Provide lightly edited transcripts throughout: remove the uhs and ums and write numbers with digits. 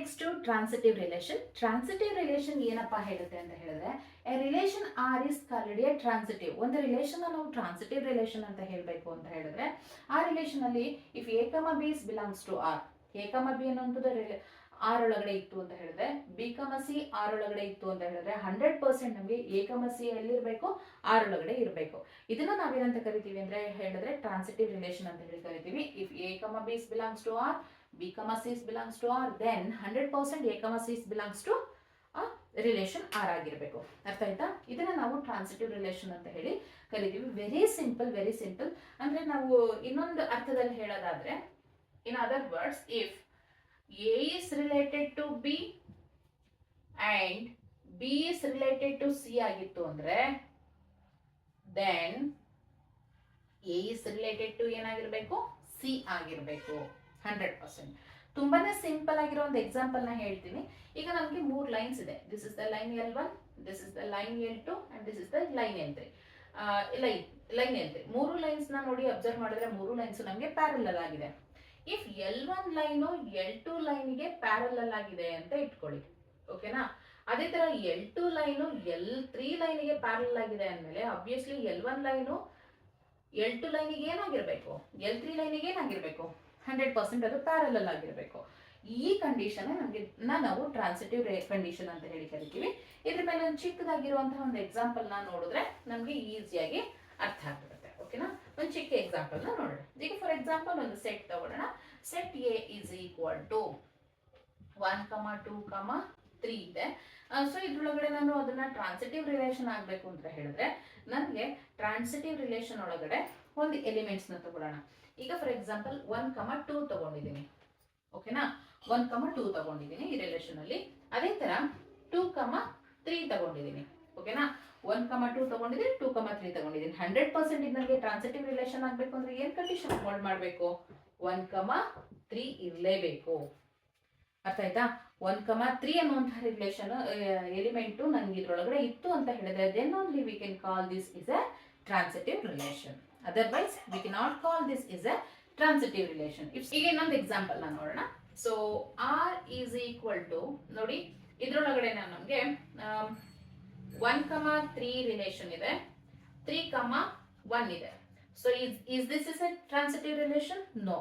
Next transitive relation. Transitive relation ಏನಪ್ಪಾ ಹೇಳುತ್ತೆ ಅಂತ ಹೇಳಿದ್ರೆ, A relation R is called a transitive. ಒಂದು ರಿಲೇಷನ್ ನಾವು ಟ್ರಾನ್ಸಿಟಿವ್ ರಿಲೇಷನ್ ಅಂತ ಹೇಳಬೇಕು ಅಂತ ಹೇಳಿದ್ರೆ, ಆ ರಿಲೇಷನ್ ಅಲ್ಲಿ if A comma B belongs to R, A comma B ಅನ್ನುವಂಥದ್ದು ಆರ್ ಒಳಗಡೆ ಇತ್ತು ಅಂತ ಹೇಳಿದ್ರೆ, ಬಿ ಕಮ ಸಿ ಆರ್ ಒಳಗಡೆ ಇತ್ತು ಅಂತ ಹೇಳಿದ್ರೆ 100% ನಮಗೆ ಎ ಕಮ ಸಿ ಎಲ್ಲಿರ್ಬೇಕು, ಆರ್ ಒಳಗಡೆ ಇರಬೇಕು. ಇದನ್ನ ನಾವೇನಂತ ಕರಿತೀವಿ ಅಂದ್ರೆ ಹೇಳಿದ್ರೆ ಟ್ರಾನ್ಸಿಟಿವ್ ರಿಲೇಷನ್ ಅಂತ ಹೇಳಿ ಕರಿತೀವಿ. If A comma B belongs to R, B, C belongs to R, then 100% A, C belongs to a relation R ಆಗಿರಬೇಕು. ಅರ್ಥ ಆಯ್ತಾ? ಇದನ್ನ ನಾವು ಟ್ರಾನ್ಸಿಟಿವ್ ರಿಲೇಷನ್ ಅಂತ ಹೇಳಿ ಕರಿತೀವಿ. Very simple, very simple. ಅಂದ್ರೆ ನಾವು ಇನ್ನೊಂದು ಅರ್ಥದಲ್ಲಿ ಹೇಳೋದಾದ್ರೆ, in other words, if A is related to B and B is related to C ಆಗಿತ್ತು ಅಂದ್ರೆ, then A is related to ಏನಾಗಿರ್ಬೇಕು, ಸಿ ಆಗಿರ್ಬೇಕು. 100%. ತುಂಬಾನೇ ಸಿಂಪಲ್ ಆಗಿರೋ ಒಂದು ಎಕ್ಸಾಂಪಲ್ ನ ಹೇಳ್ತೀನಿ. ಈಗ ನಮಗೆ 3 ಲೈನ್ಸ್ ಇದೆ. This is the line L1, this is the line L2 and this is the line L3. Line L3 ಮೂರು ಲೈನ್ಸ್ ನ ನೋಡಿ ಅಬ್ಸರ್ವ್ ಮಾಡಿದ್ರೆ ಮೂರು ಲೈನ್ಸ್ ನಮಗೆ ಪ್ಯಾರಲಲ್ ಆಗಿದೆ. ಇಫ್ L1 ಲೈನು L2 ಲೈನ್ಗೆ ಪ್ಯಾರಲಲ್ ಆಗಿದೆ ಅಂತ ಇಟ್ಕೊಳ್ಳಿ, ಓಕೆನಾ. ಅದೇ ತರ L2 ಲೈನು L3 ಲೈನ್ಗೆ ಪ್ಯಾರಲಲ್ ಆಗಿದೆ ಅಂದ್ಮೇಲೆ ಆಬ್ವಿಯಸ್ಲಿ L1 ಲೈನು L2 ಲೈನಿಗೆ ಏನಾಗಿರ್ಬೇಕು, L3 ಲೈನಿಗೆ ಏನಾಗಿರ್ಬೇಕು, 100% ಅದು ಪ್ಯಾರಲಲ್ ಆಗಿರಬೇಕು. ಈ ಕಂಡೀಷನ್ ನಮಗೆ ನಾವು ಟ್ರಾನ್ಸಿಟಿವ್ ಕಂಡೀಷನ್ ಅಂತ ಹೇಳಿ ಕರಿತೀವಿ. ಇದ್ರ ಮೇಲೆ ಒಂದು ಚಿಕ್ಕದಾಗಿರುವಂತಹ ಒಂದು ಎಕ್ಸಾಂಪಲ್ ನ ನೋಡಿದ್ರೆ ನಮಗೆ ಈಸಿಯಾಗಿ ಅರ್ಥ ಆಗ್ಬಿಡುತ್ತೆ. ಓಕೆನಾ. ಒಂದು ಚಿಕ್ಕ ಎಕ್ಸಾಂಪಲ್ ನ ನೋಡೋಣ. ಈಗ ಫಾರ್ ಎಕ್ಸಾಂಪಲ್ ಒಂದು ಸೆಟ್ ತಗೊಳ್ಳೋಣ. Set A is equal to 1, 2, 3 ಇದೆ. ಸೊ ಇದ್ರೊಳಗಡೆ ನಾನು ಅದನ್ನ ಟ್ರಾನ್ಸಿಟಿವ್ ರಿಲೇಷನ್ ಆಗ್ಬೇಕು ಅಂತ ಹೇಳಿದ್ರೆ, ನನಗೆ ಟ್ರಾನ್ಸಿಟಿವ್ ರಿಲೇಷನ್ ಒಳಗಡೆ ಒಂದು ಎಲಿಮೆಂಟ್ಸ್ ನ ತಗೊಳ್ಳೋಣ. ಈಗ ಫಾರ್ ಎಕ್ಸಾಂಪಲ್ 1, 2 ತಗೊಂಡಿದ್ದೀನಿ. ಓಕೆನಾ. 1, 2 ತಗೊಂಡಿದ್ದೀನಿ ಈ ರಿಲೇಷನ್ ಅಲ್ಲಿ. ಅದೇ ತರ 2, 3 ತಗೊಂಡಿದ್ದೀನಿ. ಓಕೆನಾ. 1, 2 ತಗೊಂಡಿದ್ದೀನಿ, 2, 3 ತಗೊಂಡಿದ್ದೀನಿ. 100% ಇದು ನನಗೆ ಟ್ರಾನ್ಸಿಟಿವ್ ರಿಲೇಷನ್ ಆಗ್ಬೇಕು ಅಂದ್ರೆ ಏನ್ ಕಂಡೀಷನ್ ಹೋಲ್ಡ್ ಮಾಡಬೇಕು, 1, 3 ಇರಲೇಬೇಕು. ಅರ್ಥ ಆಯ್ತಾ? 1, 3 ಅನ್ನುವಂತಹ ರಿಲೇಷನ್ ಎಲಿಮೆಂಟ್ ನನ್ಗೆ ಇದ್ರೊಳಗಡೆ ಇತ್ತು ಅಂತ ಹೇಳಿದ್ರೆ, then only we can call this is a transitive relation. Otherwise, we cannot call this is a transitive relation. ಈಗ ಇನ್ನೊಂದು ಎಕ್ಸಾಂಪಲ್ ನ ನೋಡೋಣ. So R is equal to, ನೋಡಿ ಇದ್ರೊಳಗಡೆ ನಮಗೆ 1, 3 ರಿಲೇಷನ್ ಇದೆ, 3, 1 ಇದೆ. So is this is a transitive relation? No.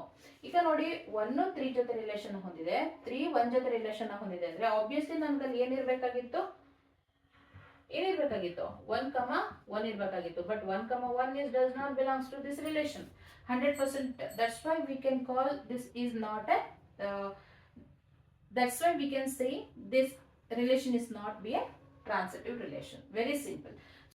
ಈಗ ನೋಡಿ 1, 3 ಜೊತೆ ರಿಲೇಷನ್ ಹೊಂದಿದೆ, 3, 1 ಜೊತೆ ರಿಲೇಷನ್ ಹೊಂದಿದೆ ಅಂದ್ರೆ ಆಬ್ವಿಯಸ್ಲಿ ನನ್ಗಲ್ಲಿ ಏನಿರ್ಬೇಕಾಗಿತ್ತು, 1, 1 ಇರಬೇಕಾಗಿತ್ತು. But 1, 1 does not belongs to this relation 100%. That's why we can call this is not a that's why we can say this relation is not be a transitive relation. Very simple.